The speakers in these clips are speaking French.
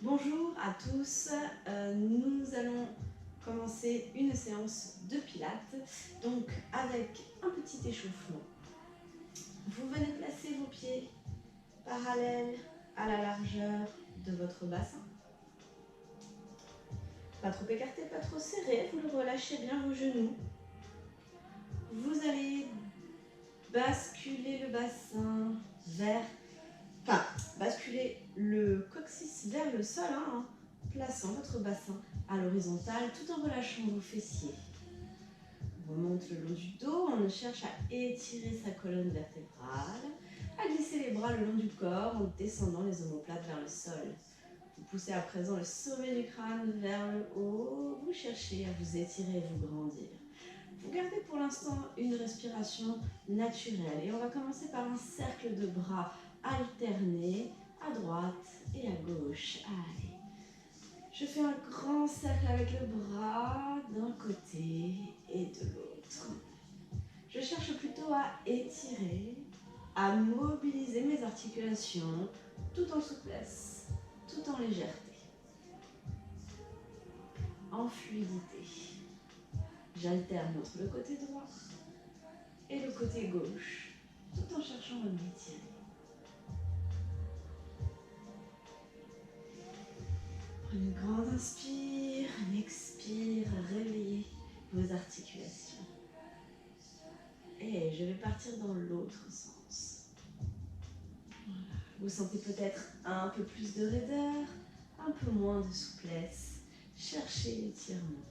Bonjour à tous, nous allons commencer une séance de pilates, donc avec un petit échauffement. Vous venez placer vos pieds parallèles à la largeur de votre bassin. Pas trop écarté, pas trop serré, vous relâchez bien vos genoux. Vous allez basculer le bassin basculer le coccyx vers le sol, en plaçant votre bassin à l'horizontale tout en relâchant vos fessiers. On remonte le long du dos, on cherche à étirer sa colonne vertébrale, à glisser les bras le long du corps en descendant les omoplates vers le sol. Vous poussez à présent le sommet du crâne vers le haut, vous cherchez à vous étirer et vous grandir. Vous gardez pour l'instant une respiration naturelle et on va commencer par un cercle de bras alternés à droite et à gauche. Allez. Je fais un grand cercle avec le bras d'un côté et de l'autre. Je cherche plutôt à étirer, à mobiliser mes articulations tout en souplesse, tout en légèreté, en fluidité. J'alterne entre le côté droit et le côté gauche, tout en cherchant à m'étirer. Prenez une grande inspire, un expire, réveillez vos articulations. Et je vais partir dans l'autre sens. Voilà. Vous sentez peut-être un peu plus de raideur, un peu moins de souplesse. Cherchez l'étirement.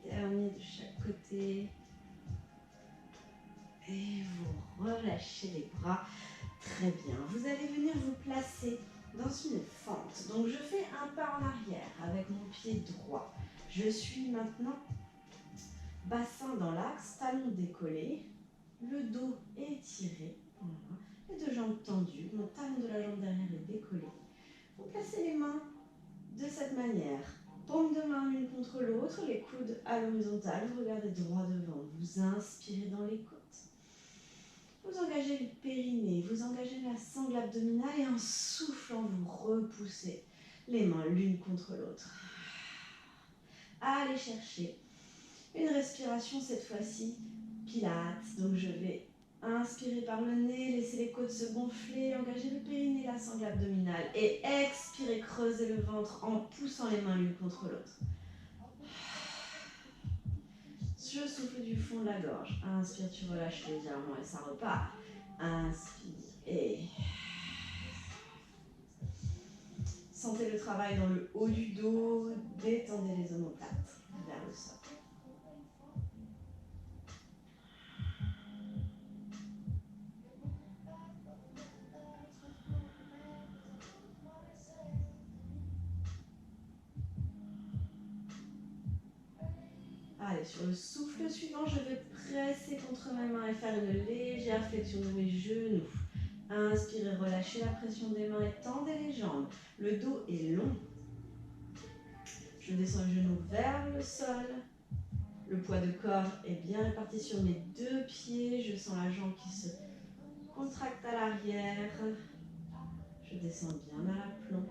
Dernier de chaque côté. Et vous relâchez les bras. Très bien. Vous allez venir vous placer dans une fente. Donc je fais un pas en arrière avec mon pied droit. Je suis maintenant bassin dans l'axe, talon décollé, le dos étiré, voilà. Les deux jambes tendues, mon talon de la jambe derrière est décollé. Vous placez les mains de cette manière. Paume de main l'une contre l'autre, les coudes à l'horizontale, vous regardez droit devant. Vous inspirez dans les côtes. Vous engagez le périnée, vous engagez la sangle abdominale et en soufflant, vous repoussez les mains l'une contre l'autre. Allez chercher une respiration cette fois-ci, pilates. Donc je vais inspirer par le nez, laisser les côtes se gonfler, engager le périnée, la sangle abdominale et expirer, creuser le ventre en poussant les mains l'une contre l'autre. Je souffle du fond de la gorge. Inspire, tu relâches légèrement et ça repart. Inspire et... Sentez le travail dans le haut du dos. Détendez les omoplates vers le sol. Allez, sur le souffle suivant, je vais presser contre mes mains et faire une légère flexion de mes genoux. Inspirez, relâchez la pression des mains et tendez les jambes. Le dos est long. Je descends les genoux vers le sol. Le poids de corps est bien réparti sur mes deux pieds. Je sens la jambe qui se contracte à l'arrière. Je descends bien à l'aplomb.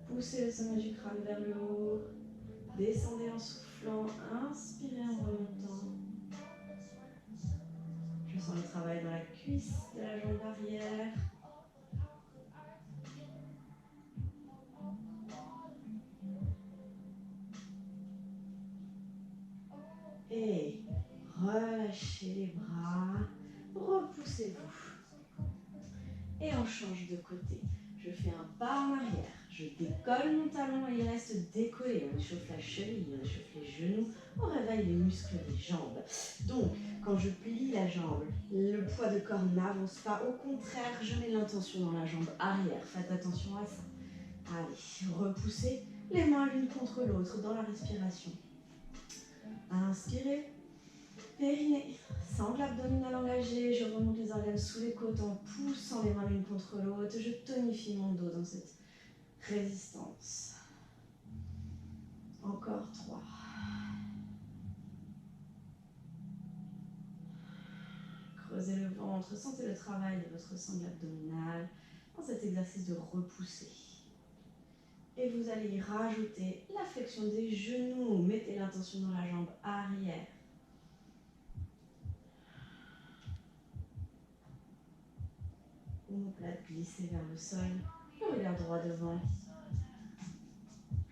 Poussez le sommet du crâne vers le haut. Descendez en soufflant. Inspirez en remontant. Je sens le travail dans la cuisse de la jambe arrière. Et relâchez les bras. Repoussez-vous. Et on change de côté. Je fais un pas en arrière. Je décolle mon talon et il reste décollé. On échauffe la cheville, on échauffe les genoux. On réveille les muscles des jambes. Donc, quand je plie la jambe, le poids de corps n'avance pas. Au contraire, je mets l'intention dans la jambe arrière. Faites attention à ça. Allez, repoussez les mains l'une contre l'autre dans la respiration. Inspirez, périnée, sangle abdominale engagée, je remonte les organes sous les côtes en poussant les mains l'une contre l'autre. Je tonifie mon dos dans cette résistance. Encore 3. Creusez le ventre, sentez le travail de votre sangle abdominale dans cet exercice de repousser. Et vous allez y rajouter la flexion des genoux. Mettez l'intention dans la jambe arrière. Omoplate, glissez vers le sol. Le regard droit devant.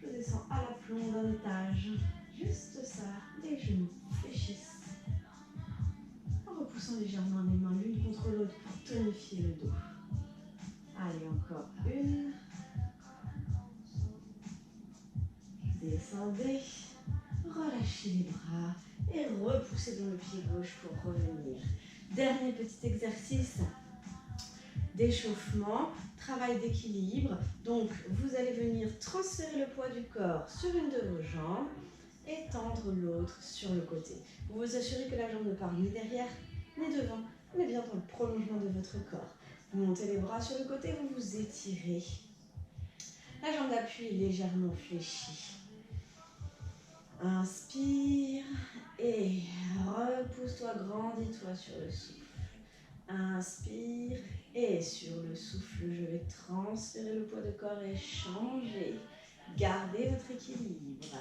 Je descends à l'aplomb d'un étage. Juste ça, les genoux fléchissent. En repoussant légèrement les mains l'une contre l'autre pour tonifier le dos. Allez, encore une. Descendez, relâchez les bras et repoussez dans le pied gauche pour revenir. Dernier petit exercice d'échauffement, travail d'équilibre. Donc, vous allez venir transférer le poids du corps sur une de vos jambes et tendre l'autre sur le côté. Vous vous assurez que la jambe ne part ni derrière ni devant, mais bien dans le prolongement de votre corps. Vous montez les bras sur le côté, vous vous étirez. La jambe d'appui est légèrement fléchie. Inspire et repousse-toi, grandis-toi sur le souffle. Inspire et sur le souffle, je vais transférer le poids de corps et changer. Gardez votre équilibre.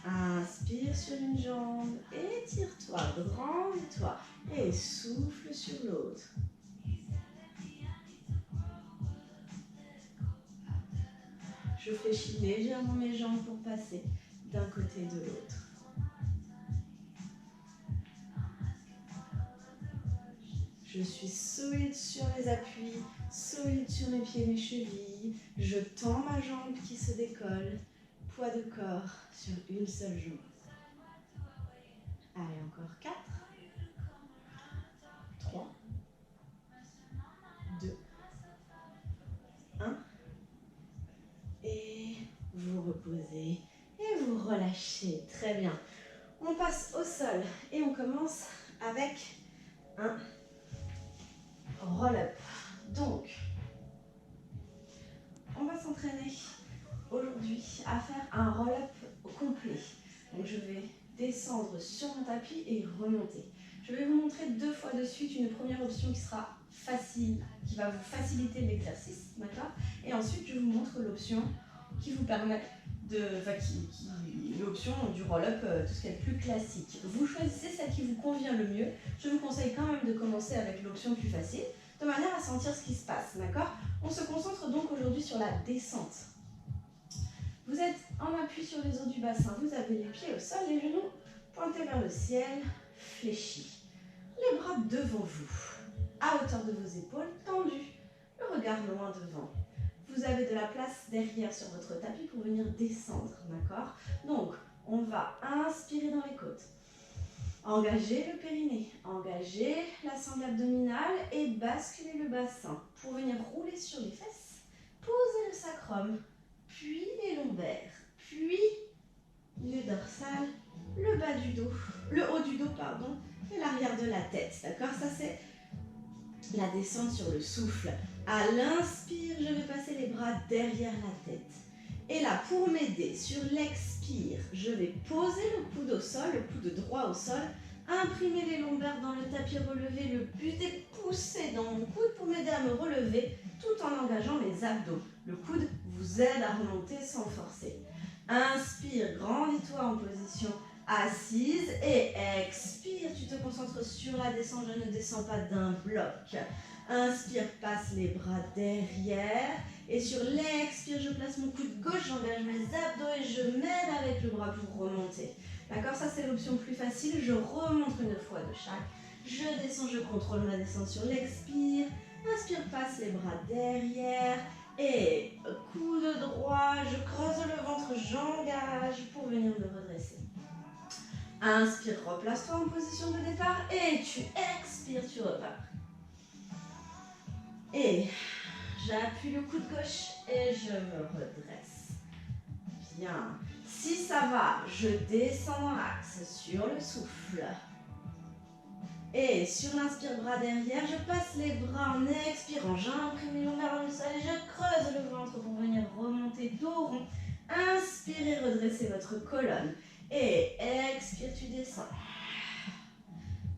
Inspire sur une jambe, étire-toi, grandis-toi et souffle sur l'autre. Je fléchis légèrement mes jambes pour passer d'un côté et de l'autre. Je suis solide sur les appuis, solide sur mes pieds et mes chevilles. Je tends ma jambe qui se décolle. Poids de corps sur une seule jambe. Allez, encore 4, 3, 2, 1. Et vous reposez et vous relâchez. Très bien. On passe au sol et on commence avec un roll-up. Donc, on va s'entraîner aujourd'hui à faire un roll-up complet. Donc, je vais descendre sur mon tapis et remonter. Je vais vous montrer 2 fois de suite une première option qui sera facile, qui va vous faciliter l'exercice, d'accord? Et ensuite, je vous montre l'option qui vous permet l'option du roll-up, tout ce qui est le plus classique. Vous choisissez celle qui vous convient le mieux. Je vous conseille quand même de commencer avec l'option plus facile, de manière à sentir ce qui se passe, d'accord? On se concentre donc aujourd'hui sur la descente. Vous êtes en appui sur les os du bassin, vous avez les pieds au sol, les genoux pointés vers le ciel, fléchis. Les bras devant vous, à hauteur de vos épaules, tendus, le regard loin devant. Vous avez de la place derrière sur votre tapis pour venir descendre, d'accord? Donc, on va inspirer dans les côtes. Engagez le périnée, engagez la sangle abdominale et basculez le bassin pour venir rouler sur les fesses. Posez le sacrum, puis les lombaires, puis les dorsales, le bas du dos, le haut du dos, pardon, et l'arrière de la tête, d'accord? Ça, c'est la descente sur le souffle. À l'inspire, je vais passer les bras derrière la tête. Et là, pour m'aider, sur l'expire, je vais poser le coude au sol, le coude droit au sol, imprimer les lombaires dans le tapis relevé. Le but est pousser dans mon coude pour m'aider à me relever tout en engageant mes abdos. Le coude vous aide à remonter sans forcer. Inspire, grandis-toi en position assise et expire, tu te concentres sur la descente, je ne descends pas d'un bloc. Inspire, passe les bras derrière et sur l'expire, je place mon coude gauche, j'engage mes abdos et je m'aide avec le bras pour remonter. D'accord, ça c'est l'option plus facile, je remonte une fois de chaque. Je descends, je contrôle ma descente sur l'expire. Inspire, passe les bras derrière et coude droit, je creuse le ventre, j'engage pour venir me redresser. Inspire, replace-toi en position de départ et tu expires, tu repars. Et j'appuie le coude gauche et je me redresse. Bien. Si ça va, je descends dans l'axe sur le souffle. Et sur l'inspire, bras derrière, je passe les bras en expirant. J'imprime les lombaires dans le sol et je creuse le ventre pour venir remonter dos rond. Inspirez, redressez votre colonne. Et expire, tu descends.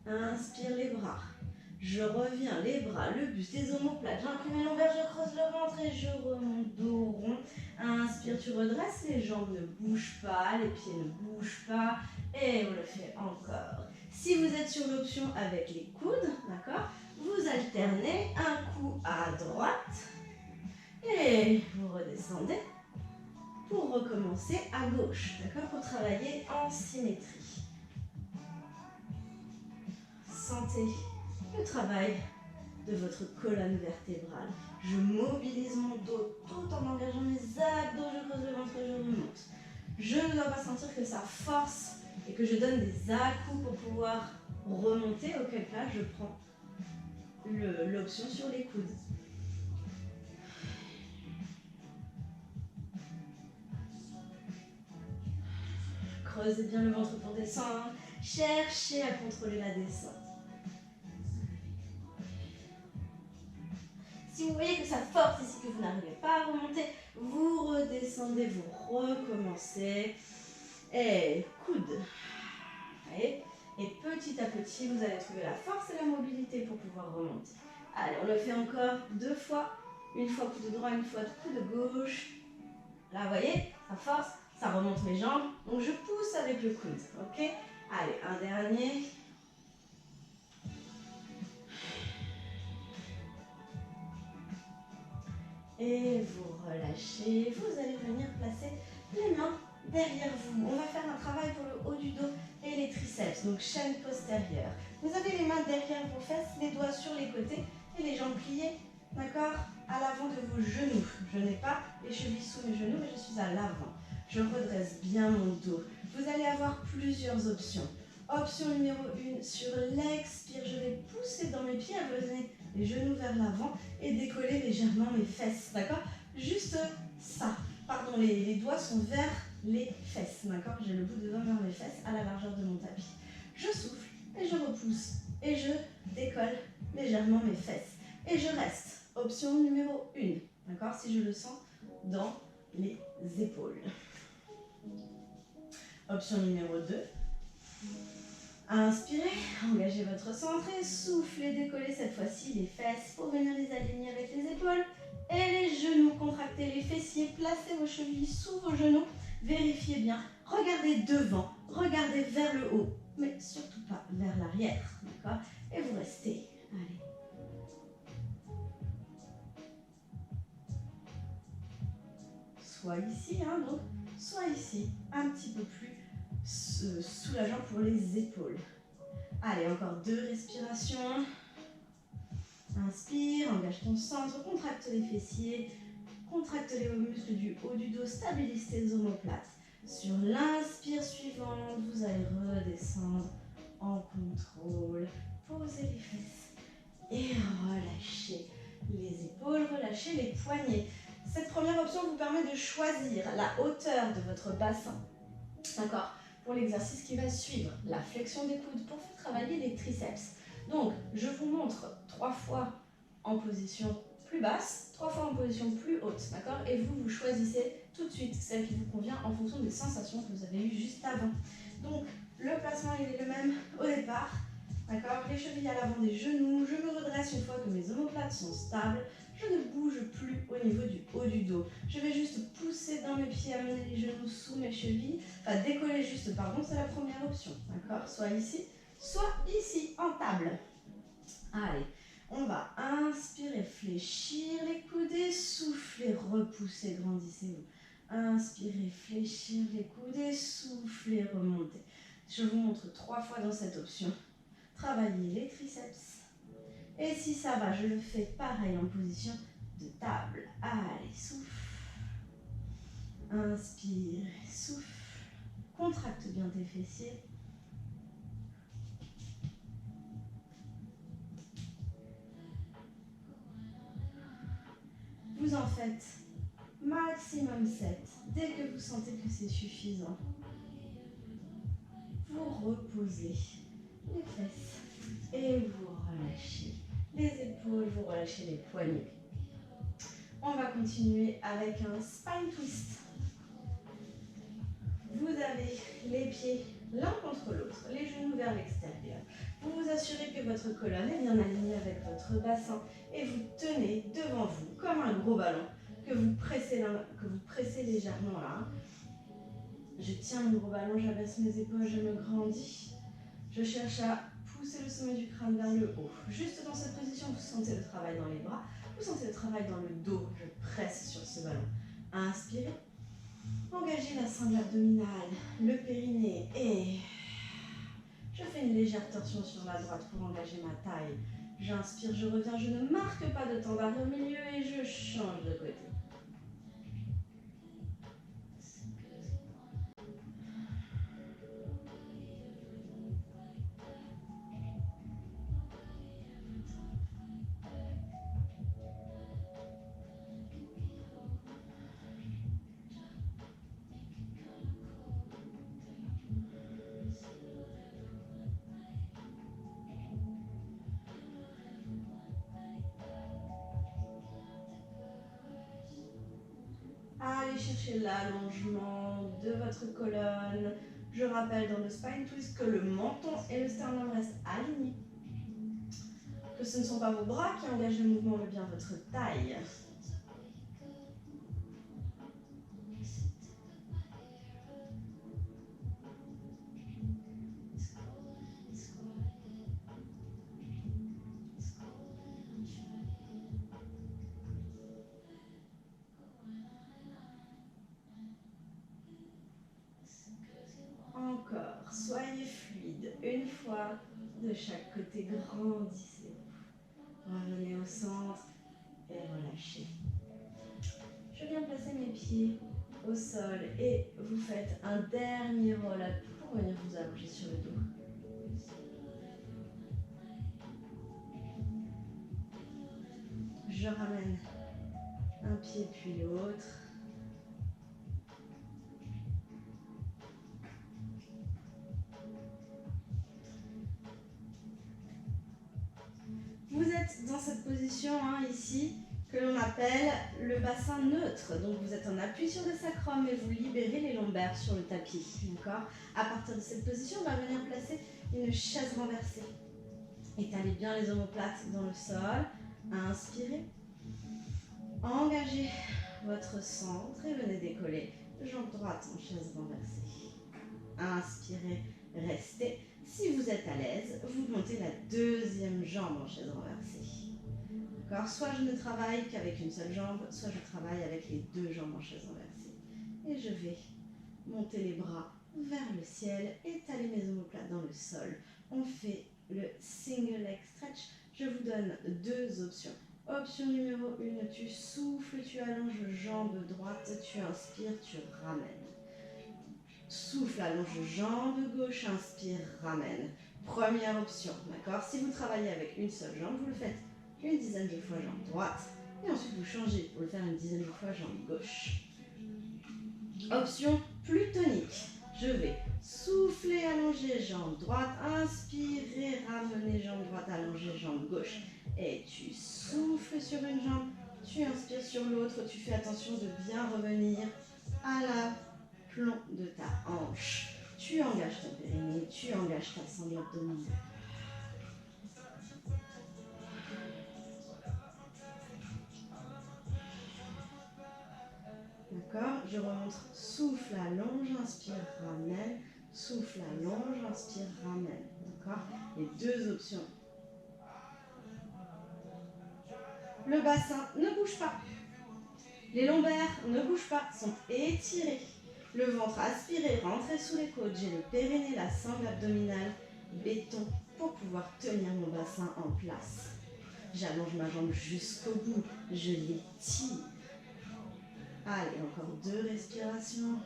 Inspire les bras. Je reviens, les bras, le buste, les omoplates. J'imprime les lombaires, je creuse le ventre et je remonte dos rond. Inspire, tu redresses, les jambes ne bougent pas, les pieds ne bougent pas. Et on le fait encore. Si vous êtes sur l'option avec les coudes, d'accord, vous alternez un coup à droite et vous redescendez pour recommencer à gauche, d'accord, pour travailler en symétrie. Sentez le travail de votre colonne vertébrale. Je mobilise mon dos tout en engageant mes abdos, je creuse le ventre et je remonte. Je ne dois pas sentir que ça force et que je donne des à-coups pour pouvoir remonter, auquel cas je prends l'option sur les coudes. Creusez bien le ventre pour descendre. Cherchez à contrôler la descente. Si vous voyez que ça force ici, que vous n'arrivez pas à remonter, vous redescendez, vous recommencez. Et coude. Et petit à petit, vous allez trouver la force et la mobilité pour pouvoir remonter. Allez, on le fait encore 2 fois. Une fois coude droit, une fois coude gauche. Là, vous voyez, ça force, ça remonte mes jambes. Donc, je pousse avec le coude. Ok? Allez, un dernier. Et vous relâchez. Vous allez venir placer les mains derrière vous. On va faire un travail pour le haut du dos et les triceps, donc chaîne postérieure. Vous avez les mains derrière vos fesses, les doigts sur les côtés et les jambes pliées, d'accord, à l'avant de vos genoux. Je n'ai pas les chevilles sous mes genoux, mais je suis à l'avant. Je redresse bien mon dos. Vous allez avoir plusieurs options. Option numéro 1, sur l'expire, je vais pousser dans mes pieds, amener les genoux vers l'avant et décoller légèrement mes fesses, d'accord? Juste ça. Pardon, les doigts sont vers les fesses, d'accord? J'ai le bout de doigt vers mes fesses à la largeur de mon tapis. Je souffle et je repousse et je décolle légèrement mes fesses. Et je reste. Option numéro 1, d'accord? Si je le sens dans les épaules. Option numéro 2. Inspirez, engagez votre centre et soufflez, décollez cette fois-ci les fesses pour venir les aligner avec les épaules et les genoux. Contractez les fessiers, placez vos chevilles sous vos genoux. Vérifiez bien, regardez devant, regardez vers le haut, mais surtout pas vers l'arrière, d'accord? Et vous restez. Allez. Soit ici, donc, soit ici, un petit peu plus soulageant pour les épaules. Allez, encore 2 respirations. Inspire, engage ton centre, contracte les fessiers, contracte les muscles du haut du dos, stabilise tes omoplates. Sur l'inspire suivante, vous allez redescendre en contrôle. Posez les fesses et relâchez les épaules, relâchez les poignets. Cette première option vous permet de choisir la hauteur de votre bassin. D'accord? Pour l'exercice qui va suivre, la flexion des coudes pour faire travailler les triceps. Donc, je vous montre 3 fois en position plus basse, 3 fois en position plus haute, d'accord? Et vous choisissez tout de suite celle qui vous convient en fonction des sensations que vous avez eues juste avant. Donc, le placement il est le même au départ, d'accord? Les chevilles à l'avant des genoux, je me redresse une fois que mes omoplates sont stables. Je ne bouge plus au niveau du haut du dos. Je vais juste pousser dans mes pieds, amener les genoux sous mes chevilles. Enfin, décoller juste, pardon, c'est la première option. D'accord? Soit ici, en table. Allez, on va inspirer, fléchir les coudées, souffler, repousser, grandissez-vous. Inspirez, fléchir les coudées, souffler, remonter. Je vous montre 3 fois dans cette option. Travaillez les triceps. Et si ça va, je le fais pareil en position de table. Allez, souffle. Inspire, souffle. Contracte bien tes fessiers. Vous en faites maximum 7. Dès que vous sentez que c'est suffisant, vous reposez les fesses. Et vous relâchez les épaules, vous relâchez les poignets. On va continuer avec un spine twist. Vous avez les pieds l'un contre l'autre, les genoux vers l'extérieur. Vous vous assurez que votre colonne est bien alignée avec votre bassin et vous tenez devant vous comme un gros ballon que vous pressez légèrement là. Je tiens mon gros ballon, j'abaisse mes épaules, je me grandis. Je cherche à pousser le sommet du crâne vers le haut. Juste dans cette position, vous sentez le travail dans les bras, vous sentez le travail dans le dos. Je presse sur ce ballon. Inspirez. Engagez la sangle abdominale, le périnée et je fais une légère torsion sur la droite pour engager ma taille. J'inspire, je reviens, je ne marque pas de temps d'arrêt au milieu et je change de côté. Allez chercher l'allongement de votre colonne. Je rappelle dans le spine twist que le menton et le sternum restent alignés. Que ce ne sont pas vos bras qui engagent le mouvement, mais bien votre taille. Encore, soyez fluide. Une fois de chaque côté, grandissez. Revenez au centre et relâchez. Je viens placer mes pieds au sol et vous faites un dernier roll-up pour venir vous allonger sur le dos. Je ramène un pied puis l'autre. Vous êtes dans cette position ici que l'on appelle le bassin neutre. Donc vous êtes en appui sur le sacrum et vous libérez les lombaires sur le tapis. D'accord ? À partir de cette position, on va venir placer une chaise renversée. Étalez bien les omoplates dans le sol. Inspirez. Engagez votre centre et venez décoller jambe droite en chaise renversée. Inspirez, restez. Si vous êtes à l'aise, vous montez la deuxième jambe en chaise renversée. D'accord ? Soit je ne travaille qu'avec une seule jambe, soit je travaille avec les deux jambes en chaise renversée. Et je vais monter les bras vers le ciel, étaler mes omoplates dans le sol. On fait le single leg stretch. Je vous donne deux options. Option numéro 1, tu souffles, tu allonges jambe droite, tu inspires, tu ramènes. Souffle, allonge jambe gauche, inspire, ramène. Première option, d'accord ? Si vous travaillez avec une seule jambe, vous le faites une dizaine de fois jambe droite. Et ensuite, vous changez pour le faire une dizaine de fois jambe gauche. Option plus tonique. Je vais souffler, allonger jambe droite, inspirer, ramener jambe droite, allonger jambe gauche. Et tu souffles sur une jambe, tu inspires sur l'autre, tu fais attention de bien revenir à la plomb de ta hanche. Tu engages ton périnée, tu engages ta sangle abdominale. D'accord ? Je remonte. Souffle, allonge, inspire, ramène. Souffle, allonge, inspire, ramène. D'accord ? Les deux options. Le bassin ne bouge pas. Les lombaires ne bougent pas, sont étirés. Le ventre aspiré, rentrez sous les côtes. J'ai le périnée, la sangle abdominale, béton pour pouvoir tenir mon bassin en place. J'allonge ma jambe jusqu'au bout. Je l'étire. Allez, encore 2 respirations.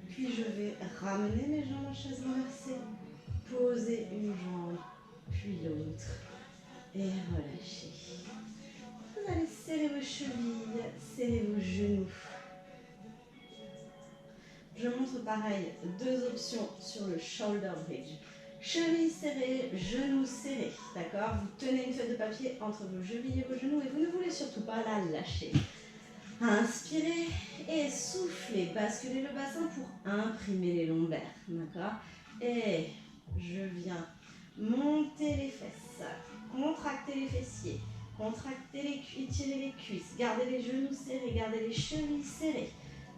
Puis je vais ramener mes jambes en chaise renversée. Poser une jambe, puis l'autre. Et relâcher. Vous allez serrer vos chevilles, serrer vos genoux. Je montre pareil 2 options sur le shoulder bridge. Chevilles serrées, genoux serrés, d'accord? Vous tenez une feuille de papier entre vos chevilles et vos genoux et vous ne voulez surtout pas la lâcher. Inspirez et soufflez, basculez le bassin pour imprimer les lombaires, d'accord? Et je viens monter les fesses, contracter les fessiers, contracter les cuisses, étirer les cuisses, gardez les genoux serrés, gardez les chevilles serrées,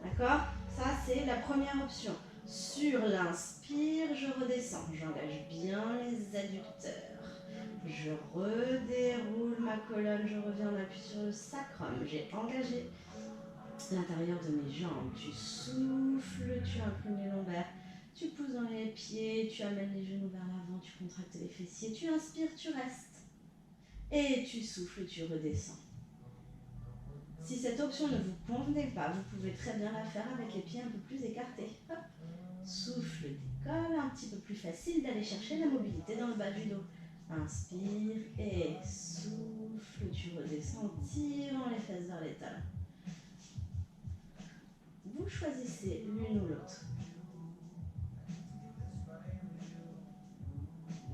d'accord? Ça, c'est la première option. Sur l'inspire, je redescends, j'engage bien les adducteurs. Je redéroule ma colonne, je reviens en appui sur le sacrum. J'ai engagé l'intérieur de mes jambes. Tu souffles, tu imprimes les lombaires, tu pousses dans les pieds, tu amènes les genoux vers l'avant, tu contractes les fessiers, tu inspires, tu restes. Et tu souffles, tu redescends. Si cette option ne vous convenait pas, vous pouvez très bien la faire avec les pieds un peu plus écartés. Hop. Souffle, décolle, un petit peu plus facile d'aller chercher la mobilité dans le bas du dos. Inspire et souffle, tu redescends, tirant les fesses vers les talons. Vous choisissez l'une ou l'autre.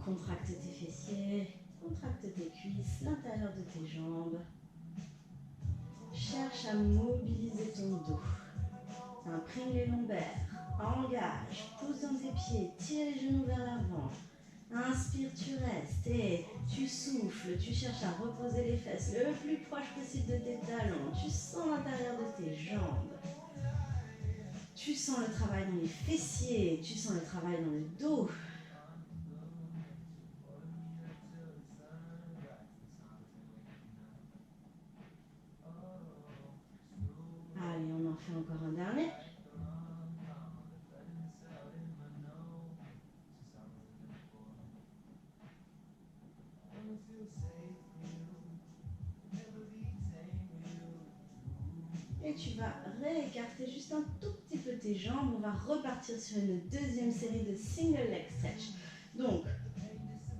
Contracte tes fessiers, contracte tes cuisses, l'intérieur de tes jambes. Cherche à mobiliser ton dos. Imprime les lombaires, engage, pousse dans tes pieds, tire les genoux vers l'avant. Inspire, tu restes et tu souffles, tu cherches à reposer les fesses le plus proche possible de tes talons. Tu sens l'intérieur de tes jambes. Tu sens le travail dans les fessiers, tu sens le travail dans le dos. Allez, on en fait encore un dernier. Et tu vas réécarter juste un tout petit peu tes jambes. On va repartir sur une deuxième série de single leg stretch. Donc,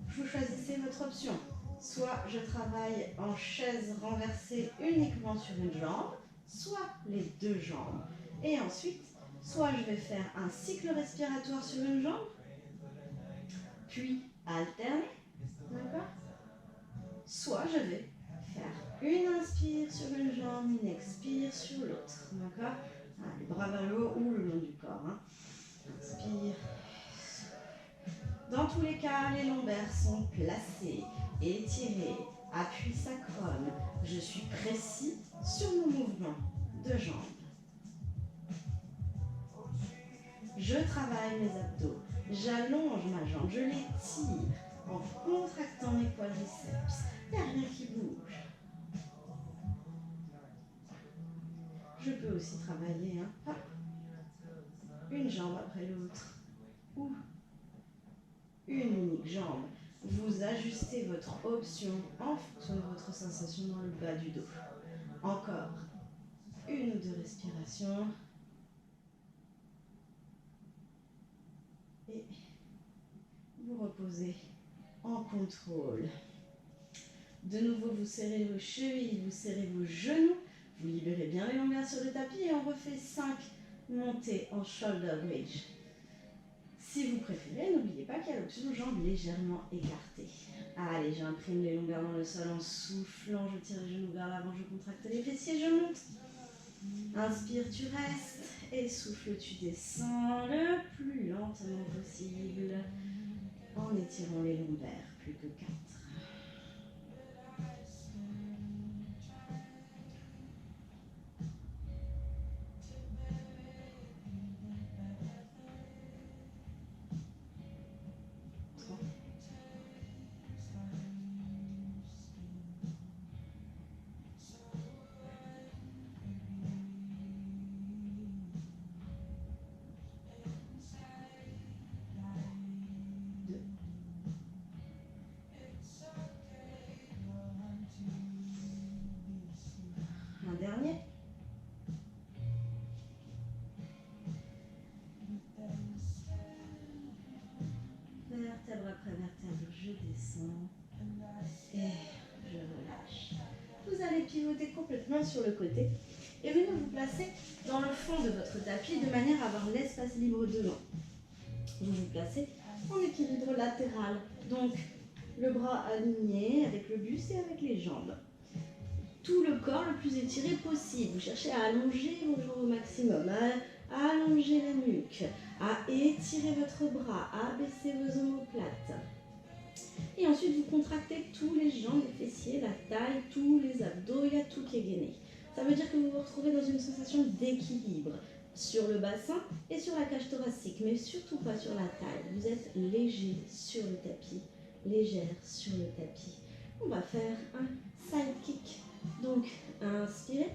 vous choisissez votre option. Soit je travaille en chaise renversée uniquement sur une jambe, soit les deux jambes. Et ensuite, soit je vais faire un cycle respiratoire sur une jambe, puis alterner, d'accord? Soit je vais faire une inspire sur une jambe, une expire sur l'autre, d'accord? Les bras vers le haut ou le long du corps. Hein. Inspire. Dans tous les cas, les lombaires sont placés, étirés, appui sacrum. Je suis précis sur mon mouvement de jambes. Je travaille mes abdos, j'allonge ma jambe, je l'étire en contractant mes quadriceps. Il n'y a rien qui bouge. Je peux aussi travailler une jambe après l'autre ou une unique jambe. Vous ajustez votre option en fonction de votre sensation dans le bas du dos. Encore une ou deux respirations. Et vous reposez en contrôle. De nouveau, vous serrez vos chevilles, vous serrez vos genoux. Vous libérez bien les lombaires sur le tapis et on refait 5 montées en shoulder bridge. Si vous préférez, n'oubliez pas qu'il y a l'option jambes légèrement écartées. Allez, j'imprime les lombaires dans le sol en soufflant, je tire les genoux vers l'avant, je contracte les fessiers, je monte. Inspire, tu restes et souffle, tu descends le plus lentement possible en étirant les lombaires, plus que 4. Un dernier. Vertèbre après vertèbre, je descends et je relâche. Vous allez pivoter complètement sur le côté et venir vous placer dans le fond de votre tapis de manière à avoir l'espace libre devant. Vous vous placez en équilibre latéral. Donc, le bras aligné avec le buste et avec les jambes. Tout le corps le plus étiré possible. Vous cherchez à allonger vos jambes au maximum, à allonger la nuque, à étirer votre bras, à abaisser vos omoplates. Et ensuite, vous contractez tous les jambes, les fessiers, la taille, tous les abdos, il y a tout qui est gainé. Ça veut dire que vous vous retrouvez dans une sensation d'équilibre sur le bassin et sur la cage thoracique, mais surtout pas sur la taille. Vous êtes léger sur le tapis, légère sur le tapis. On va faire un side kick. Donc, inspirez,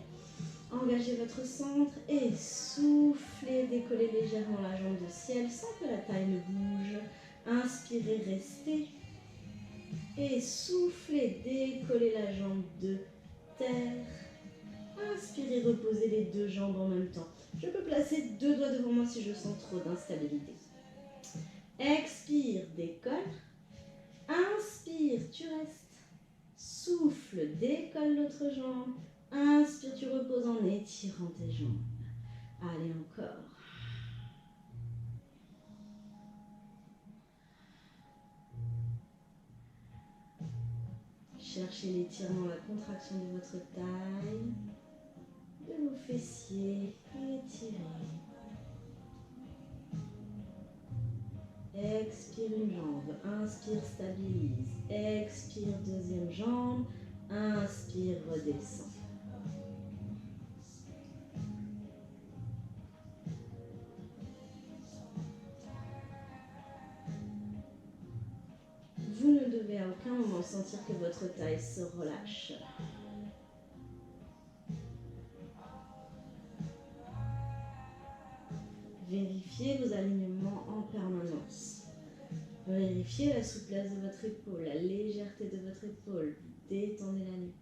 engagez votre centre et soufflez, décollez légèrement la jambe de ciel sans que la taille ne bouge. Inspirez, restez. Et soufflez, décollez la jambe de terre. Inspirez, reposez les deux jambes en même temps. Je peux placer deux doigts devant moi si je sens trop d'instabilité. Expire, décolle. Inspire, tu restes. Souffle, décolle l'autre jambe. Inspire, tu reposes en étirant tes jambes. Allez, encore. Cherchez l'étirement, la contraction de votre taille, de vos fessiers. Étirez. Expire une jambe, inspire, stabilise. Expire, deuxième jambe, inspire, redescend. Vous ne devez à aucun moment sentir que votre taille se relâche. Vérifiez vos alignements en permanence. Vérifiez la souplesse de votre épaule, la légèreté de votre épaule. Détendez la nuque.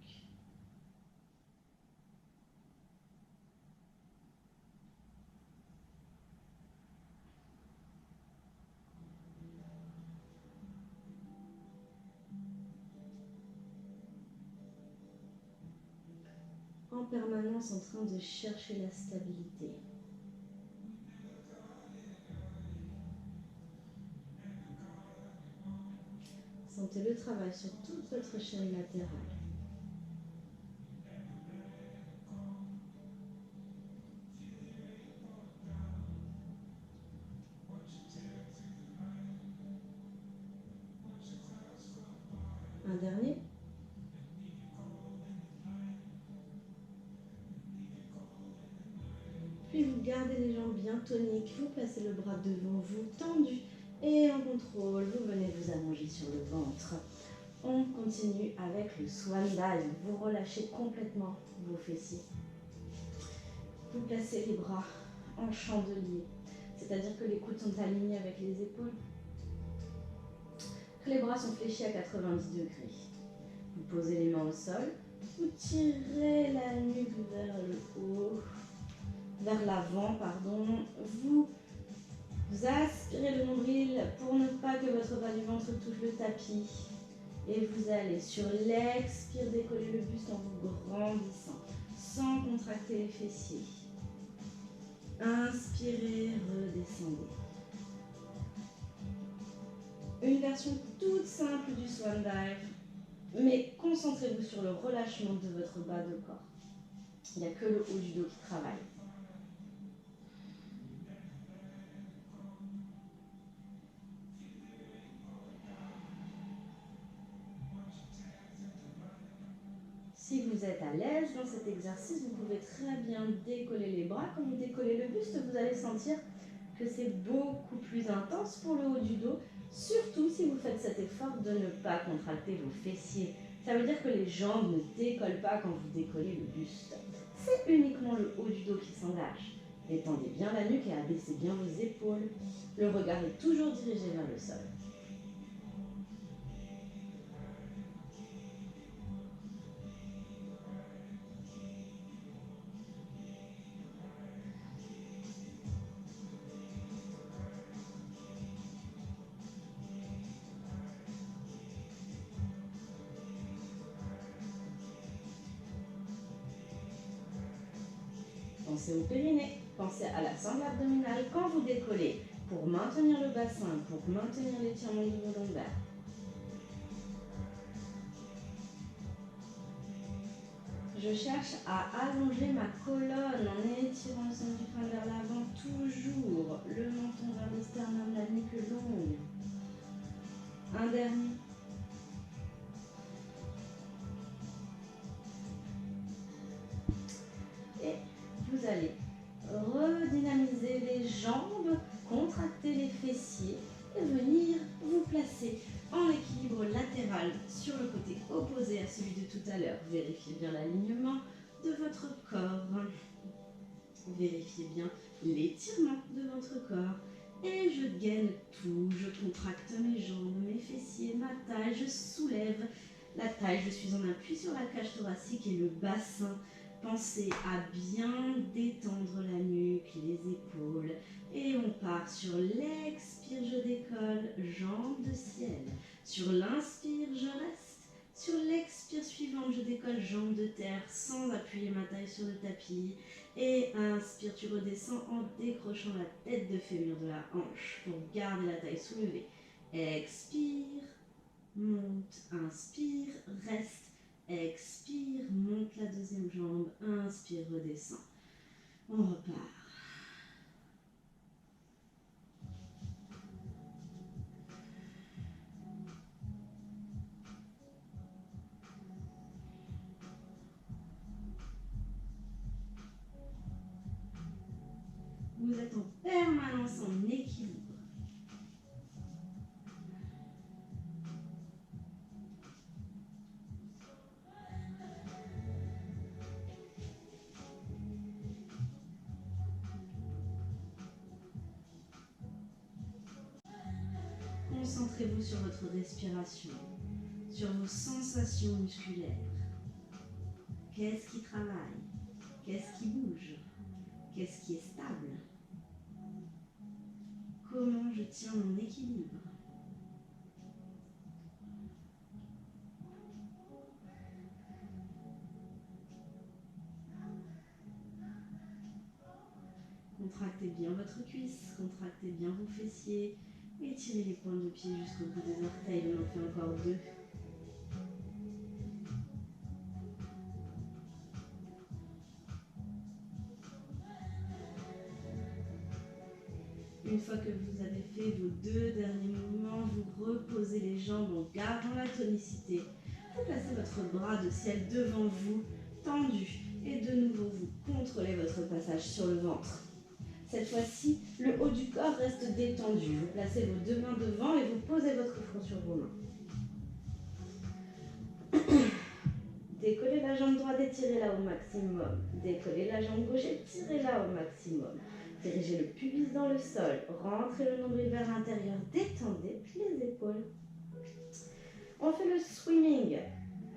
En permanence en train de chercher la stabilité. Sentez le travail sur toute votre chaîne latérale. Un dernier. Puis vous gardez les jambes bien toniques, vous placez le bras devant vous, tendu. Et en contrôle, vous venez vous allonger sur le ventre. On continue avec le swan dive. Vous relâchez complètement vos fessiers. Vous placez les bras en chandelier, c'est-à-dire que les coudes sont alignés avec les épaules, que les bras sont fléchis à 90 degrés. Vous posez les mains au sol, vous tirez la nuque vers le haut, vers l'avant, pardon. Vous aspirez le nombril pour ne pas que votre bas du ventre touche le tapis. Et vous allez sur l'expire décoller le buste en vous grandissant, sans contracter les fessiers. Inspirez, redescendez. Une version toute simple du swan dive, mais concentrez-vous sur le relâchement de votre bas de corps. Il n'y a que le haut du dos qui travaille. Si vous êtes à l'aise dans cet exercice, vous pouvez très bien décoller les bras. Quand vous décollez le buste, vous allez sentir que c'est beaucoup plus intense pour le haut du dos, surtout si vous faites cet effort de ne pas contracter vos fessiers. Ça veut dire que les jambes ne décollent pas quand vous décollez le buste. C'est uniquement le haut du dos qui s'engage. Détendez bien la nuque et abaissez bien vos épaules. Le regard est toujours dirigé vers le sol. Pensez au périnée, pensez à la sangle abdominale quand vous décollez pour maintenir le bassin, pour maintenir l'étirement de vos lombaires. Je cherche à allonger ma colonne en étirant le centre du crâne vers l'avant, toujours le menton vers le sternum, la nuque longue. Un dernier. Et vous allez redynamiser les jambes, contracter les fessiers et venir vous placer en équilibre latéral sur le côté opposé à celui de tout à l'heure. Vérifiez bien l'alignement de votre corps. Vérifiez bien l'étirement de votre corps. Et je gaine tout. Je contracte mes jambes, mes fessiers, ma taille. Je soulève la taille. Je suis en appui sur la cage thoracique et le bassin. Pensez à bien détendre la nuque, les épaules. Et on part sur l'expire, je décolle, jambes de ciel. Sur l'inspire, je reste. Sur l'expire suivante, je décolle, jambes de terre, sans appuyer ma taille sur le tapis. Et inspire, tu redescends en décrochant la tête de fémur de la hanche pour garder la taille soulevée. Expire, monte, inspire, reste. Expire, monte la deuxième jambe, inspire, redescend. On repart. Vous êtes en permanence en équilibre. Concentrez-vous sur votre respiration, sur vos sensations musculaires. Qu'est-ce qui travaille? Qu'est-ce qui bouge? Qu'est-ce qui est stable? Comment je tiens mon équilibre? Contractez bien votre cuisse, contractez bien vos fessiers, étirez les pointes de pied jusqu'au bout des orteils, on en fait encore 2. Une fois que vous avez fait vos 2 derniers mouvements, vous reposez les jambes en gardant la tonicité. Vous placez votre bras de ciel devant vous, tendu, et de nouveau vous contrôlez votre passage sur le ventre. Cette fois-ci, le haut du corps reste détendu. Vous placez vos 2 mains devant et vous posez votre front sur vos mains. Décollez la jambe droite, étirez-la au maximum. Décollez la jambe gauche, étirez-la au maximum. Dirigez le pubis dans le sol. Rentrez le nombril vers l'intérieur. Détendez les épaules. On fait le swimming.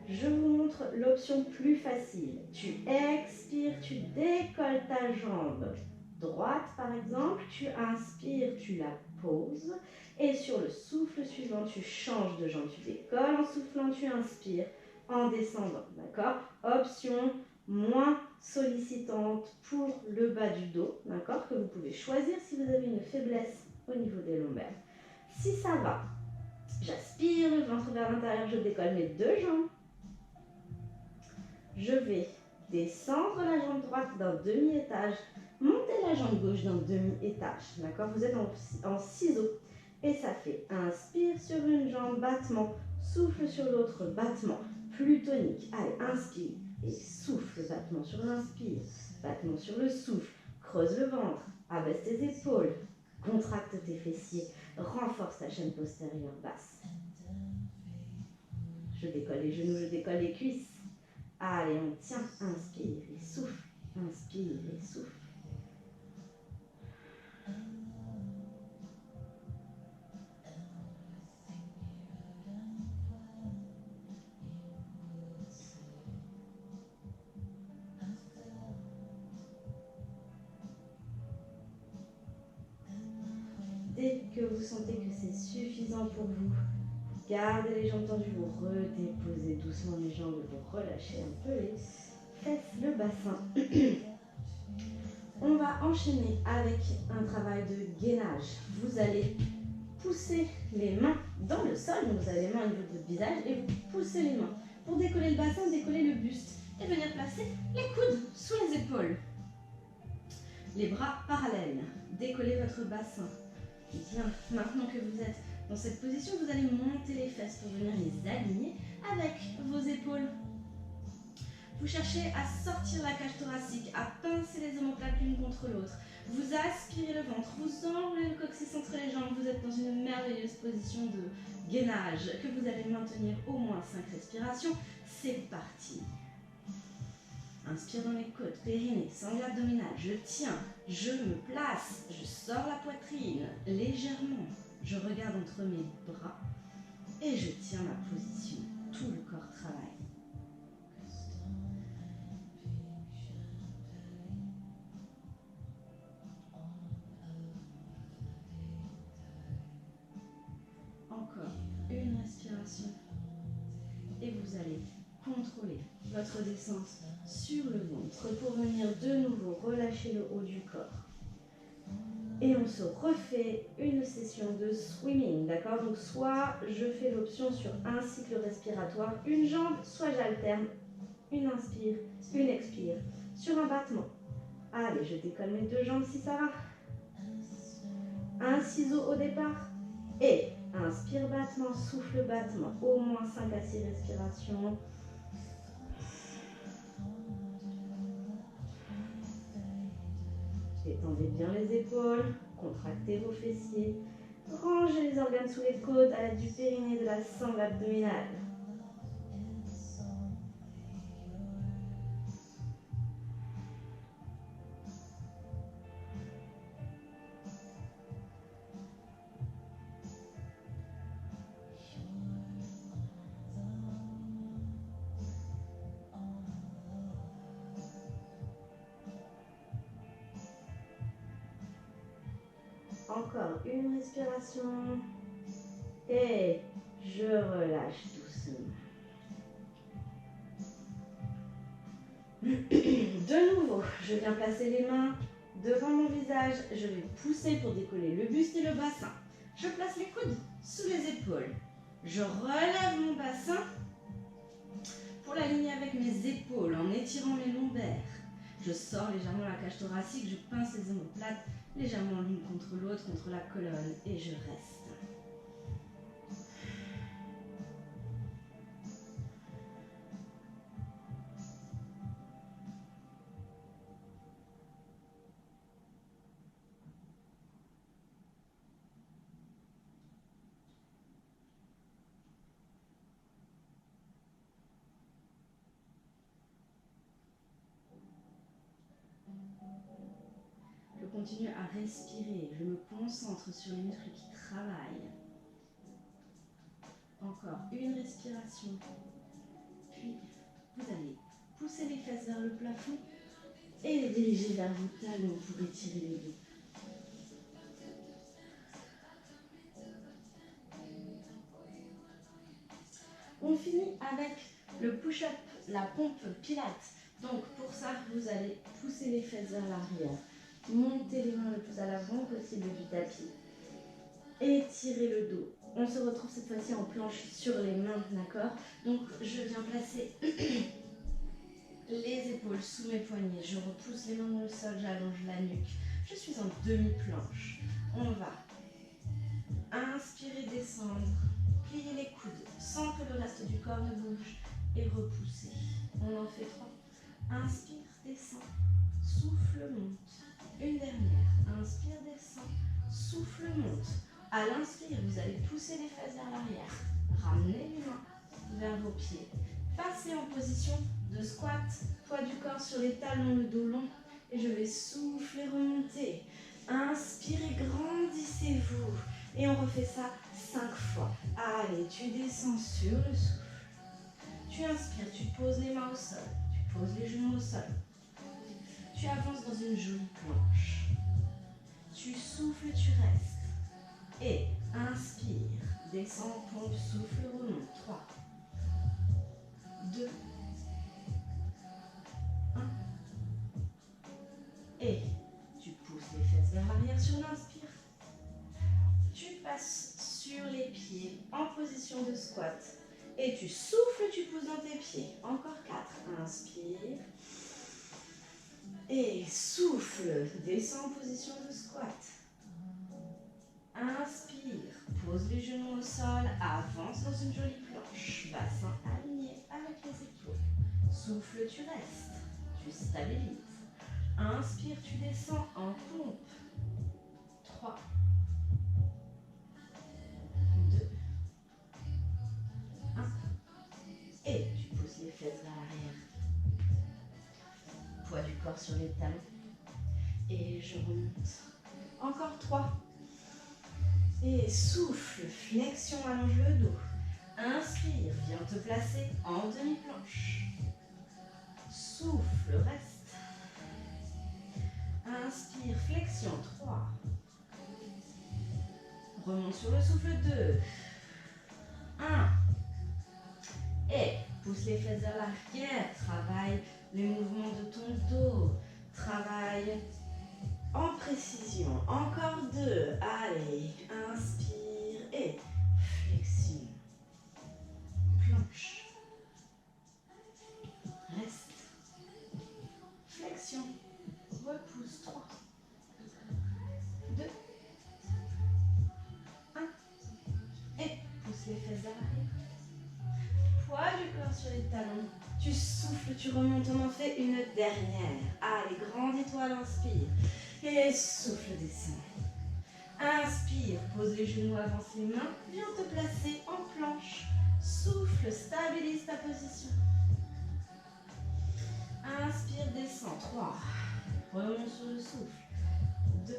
Je vous montre l'option plus facile. Tu expires, tu décolles ta jambe droite par exemple. Tu inspires, tu la poses. Et sur le souffle suivant, tu changes de jambe. Tu décolles en soufflant, tu inspires en descendant. D'accord? Option moins sollicitante pour le bas du dos, d'accord, que vous pouvez choisir si vous avez une faiblesse au niveau des lombaires. Si ça va, j'aspire le ventre vers l'intérieur, je décolle mes 2 jambes. Je vais descendre la jambe droite d'un demi-étage, monter la jambe gauche d'un demi-étage, d'accord? Vous êtes en ciseaux et ça fait inspire sur une jambe, battement, souffle sur l'autre, battement, plus tonique. Allez, inspire. Et souffle, battement sur l'inspire, battement sur le souffle, creuse le ventre, abaisse tes épaules, contracte tes fessiers, renforce ta chaîne postérieure basse. Je décolle les genoux, je décolle les cuisses. Allez, on tient, inspire et souffle, inspire et souffle. Dès que vous sentez que c'est suffisant pour vous, gardez les jambes tendues, vous redéposez doucement les jambes, vous relâchez un peu les fesses, le bassin. On va enchaîner avec un travail de gainage. Vous allez pousser les mains dans le sol, donc vous avez les mains au niveau de votre visage et vous poussez les mains. Pour décoller le bassin, décoller le buste et venir placer les coudes sous les épaules. Les bras parallèles, décollez votre bassin. Bien, maintenant que vous êtes dans cette position, vous allez monter les fesses pour venir les aligner avec vos épaules. Vous cherchez à sortir la cage thoracique, à pincer les omoplates l'une contre l'autre. Vous aspirez le ventre, vous enroulez le coccyx entre les jambes. Vous êtes dans une merveilleuse position de gainage que vous allez maintenir au moins 5 respirations. C'est parti. Inspire dans les côtes, périnée, sangle abdominal. Je tiens, je me place, je sors la poitrine légèrement. Je regarde entre mes bras et je tiens ma position. Tout le corps travaille. Encore une respiration et vous allez contrôler votre descente sur le ventre pour venir de nouveau relâcher le haut du corps. Et on se refait une session de swimming, d'accord? Donc soit je fais l'option sur un cycle respiratoire, une jambe, soit j'alterne, une inspire, une expire, sur un battement. Allez, je décolle mes deux jambes si ça va. Un ciseau au départ et inspire battement, souffle battement, au moins 5 à 6 respirations. Étendez bien les épaules, contractez vos fessiers, rangez les organes sous les côtes à l'aide du périnée et de la sangle abdominale. Encore une respiration et je relâche doucement. De nouveau, je viens placer les mains devant mon visage. Je vais pousser pour décoller le buste et le bassin. Je place les coudes sous les épaules. Je relève mon bassin pour l'aligner avec mes épaules en étirant mes lombaires. Je sors légèrement la cage thoracique, je pince les omoplates légèrement l'une contre l'autre, contre la colonne et je reste. Je continue à respirer, je me concentre sur les muscles qui travaillent. Encore une respiration. Puis, vous allez pousser les fesses vers le plafond et les diriger vers vos talons pour étirer le dos. On finit avec le push-up, la pompe pilate. Donc pour ça, vous allez pousser les fesses vers l'arrière, monter les mains le plus à l'avant possible du tapis, étirer le dos. On se retrouve cette fois-ci en planche sur les mains, d'accord? Donc je viens placer les épaules sous mes poignets, je repousse les mains dans le sol, j'allonge la nuque. Je suis en demi-planche. On va inspirer, descendre, plier les coudes sans que le reste du corps ne bouge et repousser. On en fait 3. Inspire, descend, souffle, monte. Une dernière. Inspire, descend, souffle, monte. À l'inspire, vous allez pousser les fesses vers l'arrière. Ramenez les mains vers vos pieds. Passez en position de squat, poids du corps sur les talons, le dos long. Et je vais souffler, remonter. Inspirez, grandissez-vous. Et on refait ça 5 fois. Allez, tu descends sur le souffle. Tu inspires, tu poses les mains au sol. Tu poses les genoux au sol. Tu avances dans une jolie planche. Tu souffles, tu restes. Et inspire, descends, pompe, souffle, remonte. 3, 2, 1. Et passes sur les pieds en position de squat. Et tu souffles, tu pousses dans tes pieds. Encore 4. Inspire. Et souffle, descends en position de squat. Inspire, pose les genoux au sol, avance dans une jolie planche. Bassin aligné avec les épaules. Souffle, tu restes, tu stabilises. Inspire, tu descends en pompe. 3, 2, 1. Et tu pousses les fesses vers l'arrière. Poids du corps sur les talons. Et je remonte. Encore 3. Et souffle, flexion, allonge le dos. Inspire, viens te placer en demi-planche. Souffle, reste. Inspire, flexion, 3. Remonte sur le souffle, 2. 1. Et pousse les fesses vers l'arrière. Travaille les mouvements de ton dos. Travaille en précision. Encore 2. Allez, inspire et flexion. Planche. Reste. Flexion. Repousse. 3. 2. 1. Et pousse les fesses vers l'arrière. Poids du corps sur les talons. Tu souffles, tu remontes. On en fait une dernière. Allez, grandis-toi à l'inspire. Et souffle, descend. Inspire, pose les genoux, avance les mains. Viens te placer en planche. Souffle, stabilise ta position. Inspire, descend. 3. Remonte sur le souffle. 2.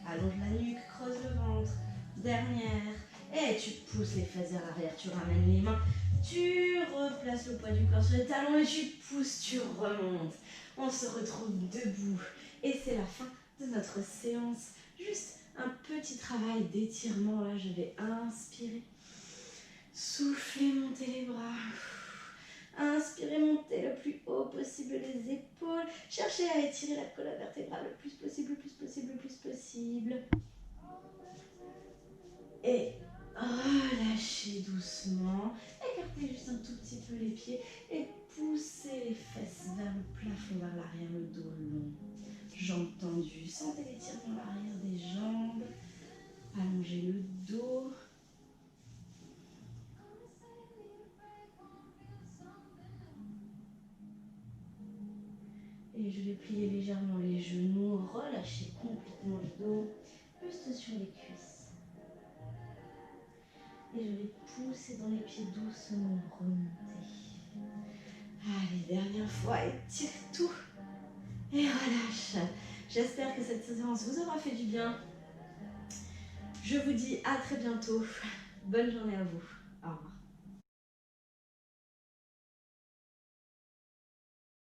Allonge la nuque, creuse le ventre. Dernière. Et tu pousses les fesses vers l'arrière, tu ramènes les mains. Tu replaces le poids du corps sur les talons et tu pousses, tu remontes. On se retrouve debout. Et c'est la fin de notre séance. Juste un petit travail d'étirement. Là, je vais inspirer. Souffler, monter les bras. Inspirez, montez le plus haut possible les épaules. Cherchez à étirer la colonne vertébrale le plus possible, le plus possible, le plus possible. Et relâchez doucement. Écartez juste un tout petit peu les pieds et poussez les fesses vers le plafond, vers l'arrière, le dos long. Jambes tendues. Sentez l'étirement à l'arrière des jambes. Allongez le dos. Et je vais plier légèrement les genoux, relâcher complètement le dos, juste sur les cuisses. Et je vais pousser dans les pieds doucement, remonter. Allez, dernière fois, étire tout. Et relâche. J'espère que cette séance vous aura fait du bien. Je vous dis à très bientôt. Bonne journée à vous. Au revoir.